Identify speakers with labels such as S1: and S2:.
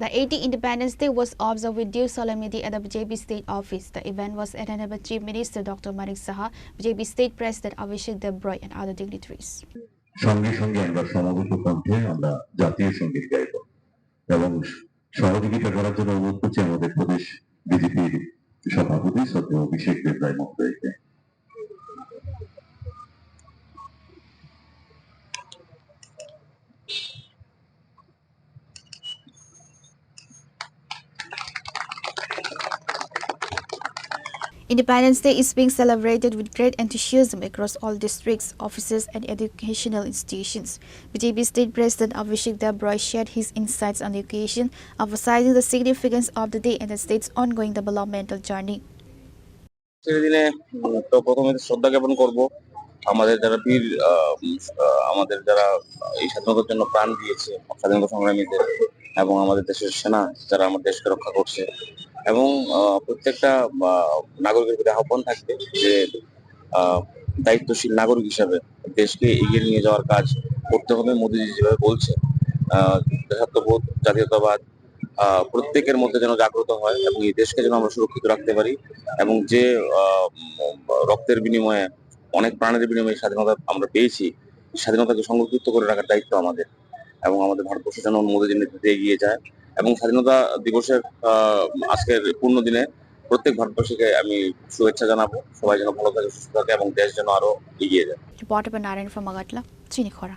S1: The 80th Independence Day was observed with due solemnity at the BJP State Office. The event was attended by Chief Minister Dr. Manik Saha, BJP State President Abhishek Debroy and other dignitaries.
S2: সঙ্গে সঙ্গে আমরা সমবেত কণ্ঠে আমরা জাতীয় সঙ্গীত গাইব এবং সহযোগিতা করার জন্য অনুরোধ করছি আমাদের প্রদেশ বিজেপির সভাপতি শ্রদ্ধেয় অভিষেক দেবরায় মহোদয়কে।
S1: Independence Day is being celebrated with great enthusiasm across all districts, offices and educational institutions. BJP State President Abhishek Debroy shared his insights on the occasion, emphasizing the significance of the day and the state's ongoing developmental journey.
S3: দিনে তো প্রথমে শ্রদ্ধা জ্ঞাপন করব আমাদের যারা বীর আমাদের যারা এই স্বাধীনতার জন্য প্রাণ দিয়েছে, স্বাধীনতা সংগ্রামীদের এবং আমাদের দেশের সেনা যারা আমার দেশকে রক্ষা করছে এবং প্রত্যেকটা নাগরিকের প্রতি আহ্বান থাকবে যে দায়িত্বশীল নাগরিক হিসাবে দেশকে এগিয়ে নিয়ে যাওয়ার কাজ করতে হবে। মোদীজি যেভাবে বলছে দেশাত্মবোধ, জাতীয়তাবাদ প্রত্যেকের মধ্যে যেন জাগ্রত হয় এবং এই দেশকে যেন আমরা সুরক্ষিত রাখতে পারি এবং যে রক্তের বিনিময়ে অনেক প্রাণের বিনিময়ে স্বাধীনতা আমরা পেয়েছি, স্বাধীনতাকে সংরক্ষিত করে রাখার দায়িত্ব আমাদের এবং আমাদের ভারতবর্ষ যেন মোদীজির নেতৃত্বে এগিয়ে যায় এবং স্বাধীনতা দিবসের আজকের পূর্ণ দিনে প্রত্যেক ভারতবাসীকে আমি শুভেচ্ছা জানাবো। সবাই যেন ভালো থাকে, সুস্থ থাকে এবং দেশ যেন আরো এগিয়ে যায়।
S1: Reporter Narayan from Magatla, Chinikhora.